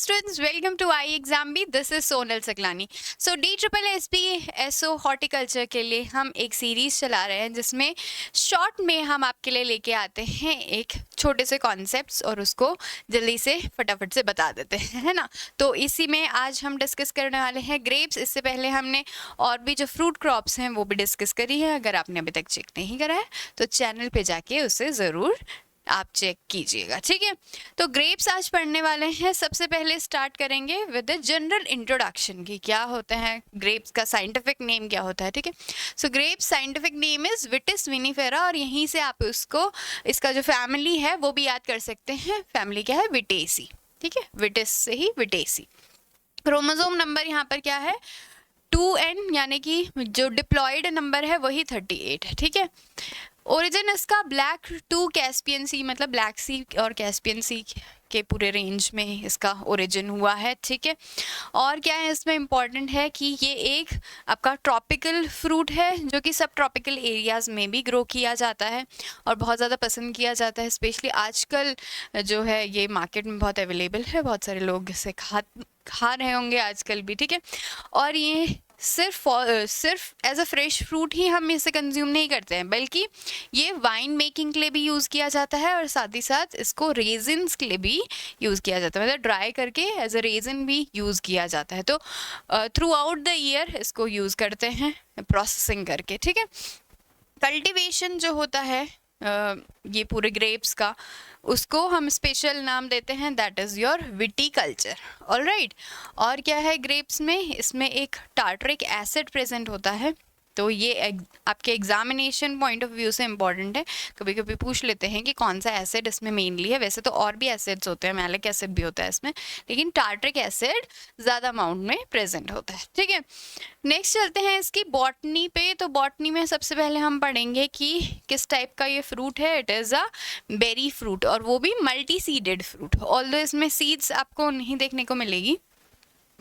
students, welcome to I exam भी. This is Sonal Saklani. So DSSB horticulture के लिए हम एक सीरीज चला रहे हैं जिसमें शॉर्ट में हम आपके लिए लेके आते हैं एक छोटे से कॉन्सेप्ट्स और उसको जल्दी से फटाफट से बता देते हैं, है ना. तो इसी में आज हम डिस्कस करने वाले हैं ग्रेप्स. इससे पहले हमने और भी जो फ्रूट क्रॉप्स हैं वो भी डिस्कस करी है. अगर आपने अभी तक चेक नहीं करा है तो चैनल पे जाके उसे ज़रूर आप चेक कीजिएगा, ठीक है. तो ग्रेप्स आज पढ़ने वाले हैं. सबसे पहले स्टार्ट करेंगे विद द जनरल इंट्रोडक्शन की क्या होते हैं ग्रेप्स का साइंटिफिक नेम क्या होता है, ठीक है. So grapes scientific name is Vitis vinifera और यहीं से आप उसको इसका जो फैमिली है वो भी याद कर सकते हैं. फैमिली क्या है? विटेसी, ठीक है. विटिस से ही विटेसी. क्रोमोसोम नंबर यहाँ पर क्या है? 2n, यानी कि जो डिप्लॉयड नंबर है वही 38 है, ठीक है. ओरिजिन इसका ब्लैक टू कैस्पियन सी, मतलब ब्लैक सी और कैस्पियन सी के पूरे रेंज में इसका ओरिजिन हुआ है, ठीक है. और क्या है इसमें इम्पॉर्टेंट है कि ये एक आपका ट्रॉपिकल फ्रूट है जो कि सब ट्रॉपिकल एरियाज़ में भी ग्रो किया जाता है और बहुत ज़्यादा पसंद किया जाता है. स्पेशली आजकल जो है ये मार्केट में बहुत अवेलेबल है, बहुत सारे लोग इसे खा रहे होंगे आजकल भी, ठीक है. और ये सिर्फ एज अ फ्रेश फ्रूट ही हम इसे कंज्यूम नहीं करते हैं, बल्कि ये वाइन मेकिंग के लिए भी यूज़ किया जाता है और साथ ही साथ इसको रेजिन्स के लिए भी यूज़ किया जाता है, मतलब ड्राई करके एज अ रेजिन भी यूज़ किया जाता है. तो थ्रू आउट द ईयर इसको यूज़ करते हैं प्रोसेसिंग करके, ठीक है. कल्टीवेशन जो होता है ये पूरे ग्रेप्स का, उसको हम स्पेशल नाम देते हैं, that is your viticulture. Alright. और क्या है ग्रेप्स में? इसमें एक टार्टरिक एसिड प्रेजेंट होता है. तो ये आपके एग्जामिनेशन पॉइंट ऑफ व्यू से इम्पॉर्टेंट है. कभी कभी पूछ लेते हैं कि कौन सा एसिड इसमें मेनली है. वैसे तो और भी एसिड्स होते हैं, मैलिक एसिड भी होता है इसमें, लेकिन टार्टरिक एसिड ज़्यादा अमाउंट में प्रेजेंट होता है, ठीक है. नेक्स्ट चलते हैं इसकी बॉटनी पे. तो बॉटनी में सबसे पहले हम पढ़ेंगे कि किस टाइप का ये फ्रूट है. It is a berry fruit और वो भी मल्टी सीडेड फ्रूट. ऑल्दो इसमें सीड्स आपको नहीं देखने को मिलेगी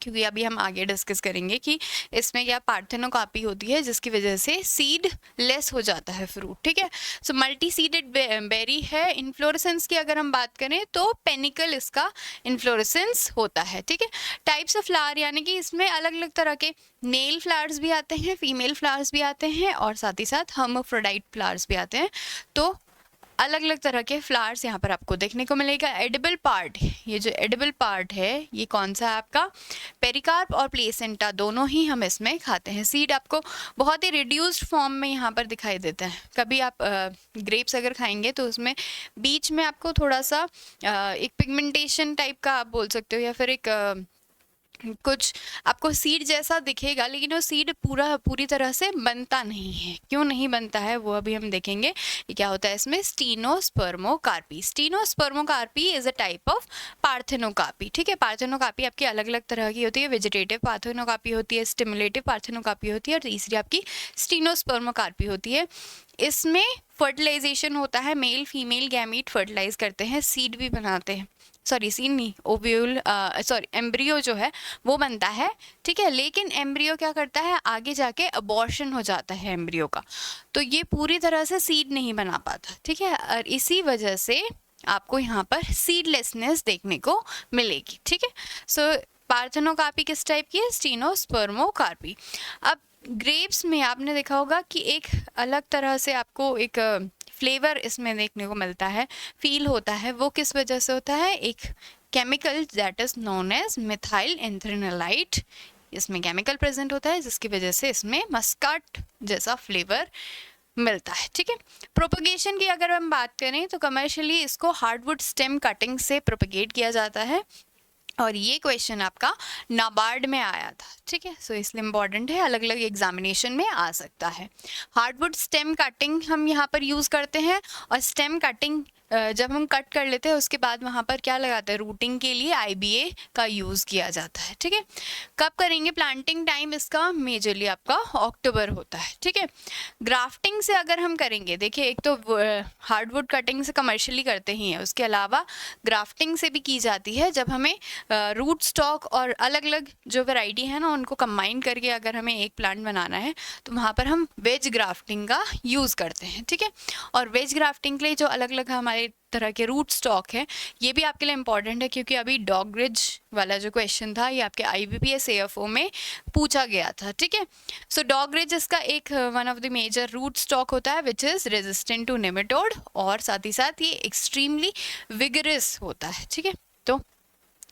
क्योंकि अभी हम आगे डिस्कस करेंगे कि इसमें क्या पार्थेनोकार्पी होती है जिसकी वजह से सीड लेस हो जाता है फ्रूट, ठीक है. सो मल्टी सीडेड बेरी है. इन्फ्लोरेसेंस की अगर हम बात करें तो पेनिकल इसका इन्फ्लोरेसेंस होता है, ठीक है. टाइप्स ऑफ फ्लावर, यानी कि इसमें अलग अलग तरह के मेल फ्लावर्स भी आते हैं, फीमेल फ्लावर्स भी आते हैं और साथ ही साथ हर्माफ्रोडाइट फ्लावर्स भी आते हैं. तो अलग अलग तरह के फ्लावर्स यहाँ पर आपको देखने को मिलेगा. एडिबल पार्ट, ये जो एडिबल पार्ट है ये कौन सा है आपका? पेरिकार्प और प्लेसेंटा, दोनों ही हम इसमें खाते हैं. सीड आपको बहुत ही रिड्यूस्ड फॉर्म में यहाँ पर दिखाई देता है. कभी आप ग्रेप्स अगर खाएंगे तो उसमें बीच में आपको थोड़ा सा एक पिगमेंटेशन टाइप का आप बोल सकते हो या फिर एक कुछ आपको सीड जैसा दिखेगा, लेकिन वो सीड पूरी तरह से बनता नहीं है. क्यों नहीं बनता है वो अभी हम देखेंगे. ये क्या होता है इसमें? Stenospermocarpy. Stenospermocarpy is a type of parthenocarpy, ठीक है. पार्थेनोकार्पी आपकी अलग अलग तरह की होती है. वेजिटेटिव पार्थेनोकार्पी होती है, स्टिमुलेटिव पार्थेनोकार्पी होती है और तीसरी आपकी स्टीनोस्पर्मोकार्पी होती है. इसमें फर्टिलाइजेशन होता है, मेल फीमेल गैमीट फर्टिलाइज करते हैं, सीड भी बनाते हैं. सॉरी सीड नहीं, ओव्यूल एम्ब्रियो जो है वो बनता है, ठीक है. लेकिन एम्ब्रियो क्या करता है? आगे जाके अबॉर्शन हो जाता है एम्ब्रियो का, तो ये पूरी तरह से सीड नहीं बना पाता, ठीक है. और इसी वजह से आपको यहाँ पर सीडलेसनेस देखने को मिलेगी, ठीक है. सो पार्थेनोकार्पी किस टाइप की है? स्टीनोस्पर्मोकार्पी. अब ग्रेप्स में आपने देखा होगा कि एक अलग तरह से आपको एक फ्लेवर इसमें देखने को मिलता है, फील होता है. वो किस वजह से होता है? एक chemical that is known as methyl anthranilate, इसमें केमिकल प्रेजेंट होता है जिसकी वजह से इसमें मस्कट जैसा फ्लेवर मिलता है, ठीक है. प्रोपगेशन की अगर हम बात करें तो कमर्शियली इसको हार्डवुड स्टेम कटिंग से प्रोपगेट किया जाता है और ये क्वेश्चन आपका नाबार्ड में आया था, ठीक है. सो इसलिए इम्पॉर्टेंट है, अलग अलग एग्जामिनेशन में आ सकता है. हार्डवुड स्टेम कटिंग हम यहाँ पर यूज़ करते हैं और स्टेम कटिंग जब हम कट कर लेते हैं उसके बाद वहाँ पर क्या लगाते हैं? रूटिंग के लिए IBA का यूज़ किया जाता है, ठीक है. कब करेंगे? प्लांटिंग टाइम इसका मेजरली आपका अक्टूबर होता है, ठीक है. ग्राफ्टिंग से अगर हम करेंगे, देखिए एक तो हार्डवुड कटिंग से कमर्शियली करते ही हैं, उसके अलावा ग्राफ्टिंग से भी की जाती है जब हमें रूट स्टॉक और अलग अलग जो वैरायटी है ना उनको कंबाइन करके अगर हमें एक प्लांट बनाना है तो वहाँ पर हम वेज ग्राफ्टिंग का यूज़ करते हैं, ठीक है. और वेज ग्राफ्टिंग के लिए जो अलग अलग हमारे तरह के रूट स्टॉक है, ये भी आपके लिए इम्पॉर्टेंट है क्योंकि अभी डॉगरिज वाला जो क्वेश्चन था ये आपके IBPS AFO में पूछा गया था, ठीक है। सो डॉगरिज इसका एक one of the major root stock होता है which is resistant to nematode, और साथ ही साथ ये एक्सट्रीमली विगरस होता है, ठीक है। तो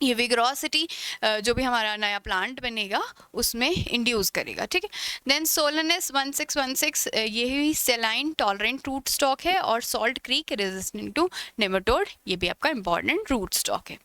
ये विग्रोसिटी जो भी हमारा नया प्लांट बनेगा उसमें इंड्यूस करेगा, ठीक है। देन सोलनस 1616 ये भी सेलाइन टॉलरेंट रूट स्टॉक है, और Salt Creek resistant to nematode, ये भी आपका इंपॉर्टेंट रूट स्टॉक है।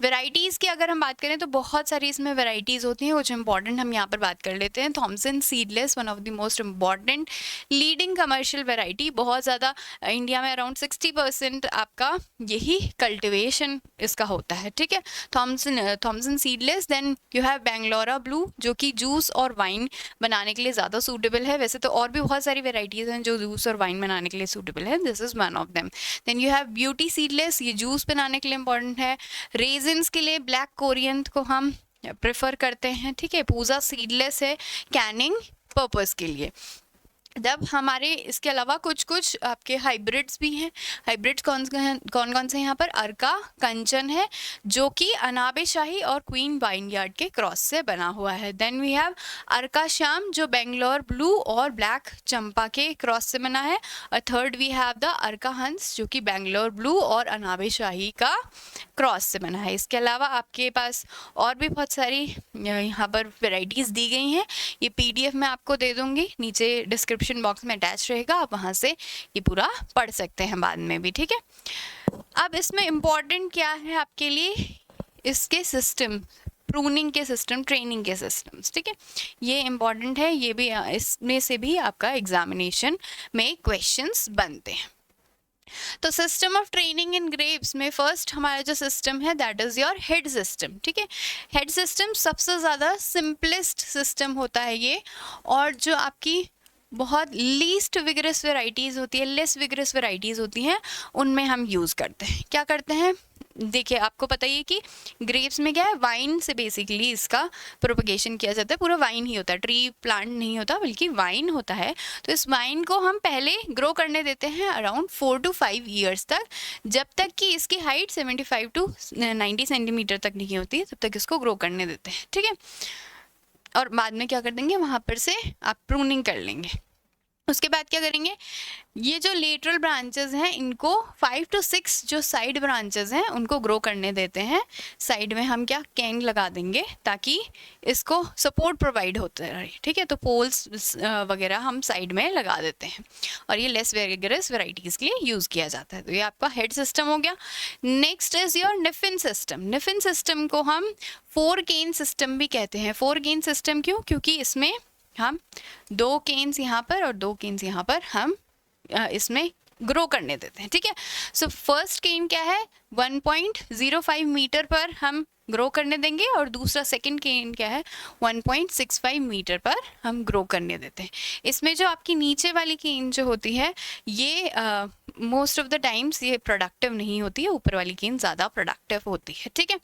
वेराइटीज़ की अगर हम बात करें तो बहुत सारी इसमें वेराइटीज़ होती हैं, कुछ इंपॉर्टेंट हम यहाँ पर बात कर लेते हैं। Thompson seedless one of the most important leading commercial variety, बहुत ज़्यादा इंडिया में अराउंड 60% आपका यही कल्टिवेशन इसका होता है, ठीक है। Thompson seedless. Then you have Bangalore blue जो कि जूस और वाइन बनाने के लिए ज़्यादा सूटेबल है, वैसे तो और भी बहुत सारी वेराइटीज़ हैं जो जूस और वाइन बनाने के लिए सूटेबल है, this is one of them. Then you have beauty seedless, ये जूस बनाने के लिए इंपॉर्टेंट है। रेजिन्स के लिए ब्लैक कोरियंथ को हम प्रेफर करते हैं, ठीक है। पूजा सीडलेस है कैनिंग पर्पस के लिए। जब हमारे इसके अलावा कुछ कुछ आपके हाइब्रिड्स भी हैं। हाइब्रिड्स कौन कौन से यहाँ पर अर्का कंचन है जो कि अनाबे शाही और क्वीन वाइनयार्ड के क्रॉस से बना हुआ है। देन वी हैव अर्का श्याम जो बेंगलोर ब्लू और ब्लैक चंपा के क्रॉस से बना है। और थर्ड वी हैव द अर्का हंस जो कि बेंगलोर ब्लू और अनाबे शाही का क्रॉस से बना है। इसके अलावा आपके पास और भी बहुत सारी यहाँ पर वेराइटीज़ दी गई हैं, ये PDF मैं आपको दे दूँगी, नीचे डिस्क्रिप्शन बॉक्स में अटैच रहेगा, आप वहाँ से ये पूरा पढ़ सकते हैं बाद में भी, ठीक है। अब इसमें इम्पॉर्टेंट क्या है आपके लिए, इसके सिस्टम, प्रूनिंग के सिस्टम, ट्रेनिंग के सिस्टम्स, ठीक है, ये इम्पॉर्टेंट है। ये भी इसमें से भी आपका एग्जामिनेशन में क्वेश्चंस बनते हैं। तो system of training in grapes में फर्स्ट हमारा जो सिस्टम है that is your head system, ठीक है। हेड सिस्टम सबसे ज़्यादा सिंपलेस्ट सिस्टम होता है ये, और जो आपकी बहुत लीस्ट विगरस वेराइटीज़ होती है, लेस विगरस वेराइटीज़ होती हैं, उनमें हम यूज़ करते हैं। क्या करते हैं, देखिए आपको पता ही है कि ग्रेप्स में क्या है, वाइन से बेसिकली इसका प्रोपगेशन किया जाता है, पूरा वाइन ही होता है, ट्री प्लांट नहीं होता बल्कि वाइन होता है। तो इस वाइन को हम पहले ग्रो करने देते हैं अराउंड 4 to 5 ईयर्स तक, जब तक कि इसकी हाइट 75 to 90 सेंटीमीटर तक नहीं होती, तब तक इसको ग्रो करने देते हैं, ठीक है। और बाद में क्या कर देंगे, वहाँ पर से आप प्रूनिंग कर लेंगे। उसके बाद क्या करेंगे, ये जो लेटरल ब्रांचेस हैं इनको 5 to 6 जो साइड ब्रांचेस हैं उनको ग्रो करने देते हैं। साइड में हम क्या कैंग लगा देंगे ताकि इसको सपोर्ट प्रोवाइड होते रहे, ठीक है। तो पोल्स वगैरह हम साइड में लगा देते हैं, और ये लेस वेगरस वेराइटीज़ के लिए यूज़ किया जाता है। तो ये आपका हेड सिस्टम हो गया। Next is your निफिन system. निफिन system को हम 4 केन सिस्टम भी कहते हैं। 4 केन सिस्टम क्यों, क्योंकि इसमें हम 2 केन्स यहाँ पर और 2 केन्स यहाँ पर हम इसमें ग्रो करने देते हैं, ठीक है। सो फर्स्ट केन क्या है, 1.05 मीटर पर हम ग्रो करने देंगे, और दूसरा सेकंड केन क्या है, 1.65 मीटर पर हम ग्रो करने देते हैं। इसमें जो आपकी नीचे वाली केन जो होती है ये मोस्ट ऑफ द टाइम्स ये प्रोडक्टिव नहीं होती है, ऊपर वाली केन ज़्यादा प्रोडक्टिव होती है, ठीक है।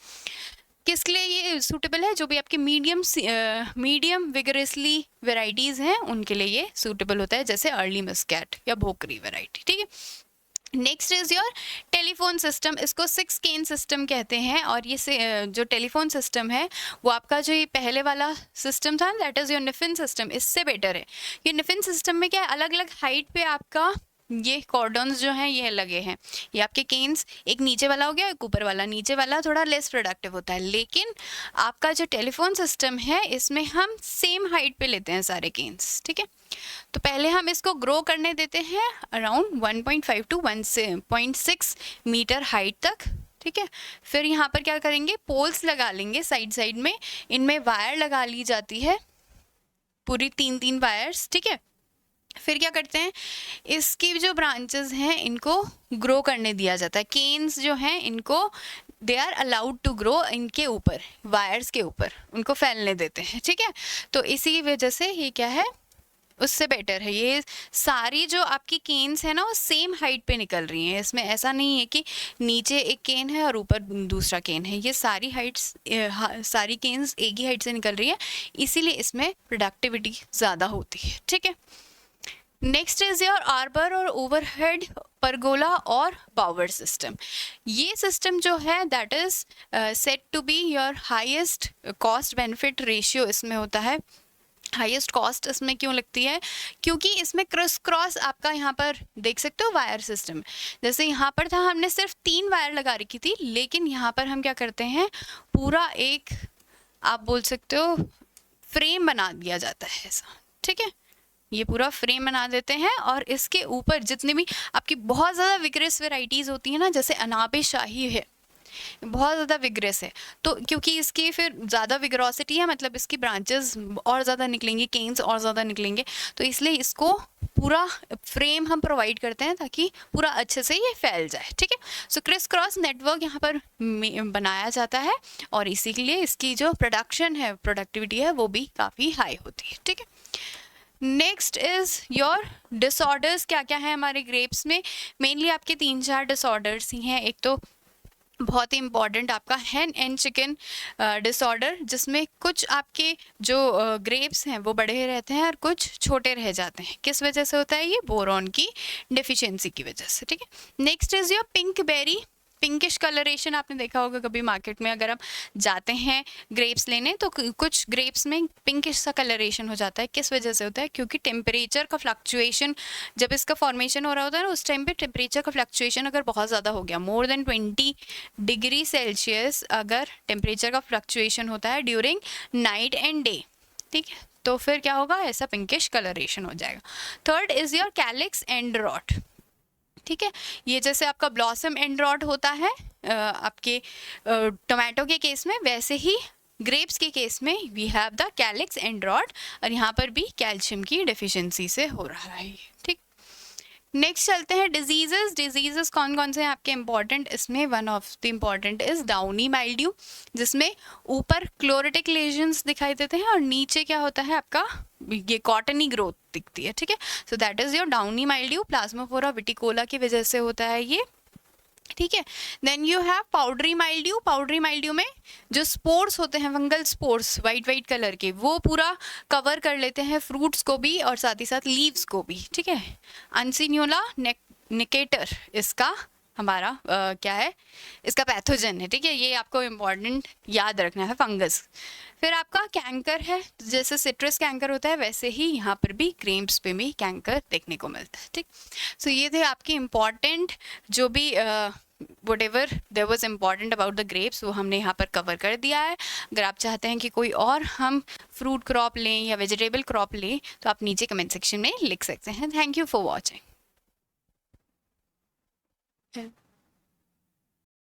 किसके लिए ये सूटेबल है, जो भी आपके मीडियम विगरसली वेराइटीज़ हैं उनके लिए ये सूटेबल होता है, जैसे अर्ली मस्कैट या भोकरी वेराइटी, ठीक है। Next is your telephone system. इसको 6 केन सिस्टम कहते हैं, और ये जो टेलीफोन सिस्टम है वो आपका जो ये पहले वाला सिस्टम था दैट इज़ योर निफिन सिस्टम, इससे बेटर है। ये निफिन सिस्टम में क्या है, अलग अलग हाइट पे आपका ये कॉर्डन्स जो हैं ये लगे हैं। ये आपके केन्स एक नीचे वाला हो गया, एक ऊपर वाला। नीचे वाला थोड़ा लेस प्रोडक्टिव होता है, लेकिन आपका जो टेलीफोन सिस्टम है इसमें हम सेम हाइट पे लेते हैं सारे केन्स, ठीक है। तो पहले हम इसको ग्रो करने देते हैं अराउंड 1.5 to 1.6 मीटर हाइट तक, ठीक है। फिर यहाँ पर क्या करेंगे, पोल्स लगा लेंगे साइड साइड में, इनमें वायर लगा ली जाती है, पूरी 3 वायर्स, ठीक है। फिर क्या करते हैं, इसकी जो ब्रांचेस हैं इनको ग्रो करने दिया जाता है। केन्स जो हैं इनको they are allowed to grow इनके ऊपर, वायर्स के ऊपर उनको फैलने देते हैं, ठीक है। तो इसी वजह से ये क्या है, उससे बेटर है। ये सारी जो आपकी केन्स है ना वो सेम हाइट पे निकल रही हैं, इसमें ऐसा नहीं है कि नीचे एक केन है और ऊपर दूसरा केन है। ये सारी हाइट्स सारी केन्स एक ही हाइट से निकल रही है, इसीलिए इसमें प्रोडक्टिविटी ज़्यादा होती है, ठीक है। नेक्स्ट इज योर आर्बर और ओवरहेड परगोला और बावर सिस्टम। ये सिस्टम जो है that is set to be your highest cost benefit ratio इसमें होता है। हाईएस्ट कॉस्ट इसमें क्यों लगती है? क्योंकि इसमें क्रिस क्रॉस आपका यहाँ पर देख सकते हो वायर सिस्टम, जैसे यहाँ पर था हमने सिर्फ 3 वायर लगा रखी थी, लेकिन यहाँ पर हम क्या करते हैं पूरा एक आप बोल सकते हो फ्रेम बना दिया जाता है ऐसा, ठीक है। ये पूरा फ्रेम बना देते हैं और इसके ऊपर जितने भी आपकी बहुत ज़्यादा विग्रेस वेराइटीज़ होती है ना, जैसे अनाबे शाही है, बहुत ज़्यादा विग्रेस है, तो क्योंकि इसकी फिर ज़्यादा विग्रोसिटी है मतलब इसकी ब्रांचेस और ज़्यादा निकलेंगे, केन्स और ज़्यादा निकलेंगे, तो इसलिए इसको पूरा फ्रेम हम प्रोवाइड करते हैं ताकि पूरा अच्छे से ये फैल जाए, ठीक है। सो क्रिस क्रॉस नेटवर्क यहाँ पर बनाया जाता है और इसी के लिए इसकी जो प्रोडक्शन है, प्रोडक्टिविटी है, वो भी काफ़ी हाई होती है, ठीक है। Next is your disorders. क्या क्या है हमारे ग्रेप्स में? मेनली आपके 3-4 डिसऑर्डर्स ही हैं। एक तो बहुत ही इंपॉर्टेंट आपका हैन एंड चिकन डिसऑर्डर, जिसमें कुछ आपके जो ग्रेप्स हैं वो बड़े रहते हैं और कुछ छोटे रह जाते हैं। किस वजह से होता है ये? बोरॉन की डेफिशिएंसी की वजह से, ठीक है। Next is your pink berry. Pinkish colouration आपने देखा होगा कभी मार्केट में, अगर हम जाते हैं ग्रेप्स लेने तो कुछ ग्रेप्स में पिंकिश सा कलरेशन हो जाता है। किस वजह से होता है? क्योंकि टेम्परेचर का फ्लक्चुएशन जब इसका फॉर्मेशन हो रहा होता है ना, उस टाइम पे टेम्परेचर का फ्लक्चुएशन अगर बहुत ज़्यादा हो गया, मोर देन 20 डिग्री सेल्सियस अगर टेम्परेचर का फ्लक्चुएशन होता है ड्यूरिंग नाइट एंड डे, ठीक है, तो फिर क्या होगा? ऐसा पिंकिश कलरेशन हो जाएगा। Third is your calyx end rot, ठीक है। ये जैसे आपका ब्लॉसम एंड रॉड होता है आपके टोमेटो के केस में, वैसे ही ग्रेप्स के केस में we have the calyx end rot, और यहाँ पर भी कैल्शियम की डेफिशिएंसी से हो रहा है, ठीक। नेक्स्ट चलते हैं डिजीजेस। डिजीजेस कौन कौन से हैं आपके इंपॉर्टेंट? इसमें one of the important is downy mildew, जिसमें ऊपर क्लोरेटिक लेजन्स दिखाई देते हैं और नीचे क्या होता है आपका ये कॉटनी ग्रोथ दिखती है, ठीक है। So that is your downy mildew. Plasmopara viticola की वजह से होता है ये, ठीक है। Then you have powdery mildew. Powdery mildew में जो स्पोर्स होते हैं, fungal spores white white colour के, वो पूरा कवर कर लेते हैं फ्रूट्स को भी और साथ ही साथ लीव्स को भी, ठीक है। अनसिन्यूला निकेटर इसका हमारा क्या है? इसका पैथोजन है, ठीक है। ये आपको इम्पॉर्टेंट याद रखना है, फंगस। फिर आपका कैंकर है, जैसे सिट्रस कैंकर होता है वैसे ही यहाँ पर भी ग्रेप्स पे भी कैंकर देखने को मिलता है, ठीक। सो ये थे आपकी इम्पॉर्टेंट जो भी whatever there was important about the grapes, वो हमने यहाँ पर कवर कर दिया है। अगर आप चाहते हैं कि कोई और हम फ्रूट क्रॉप लें या वेजिटेबल क्रॉप लें तो आप नीचे कमेंट सेक्शन में लिख सकते हैं। Thank you for watching.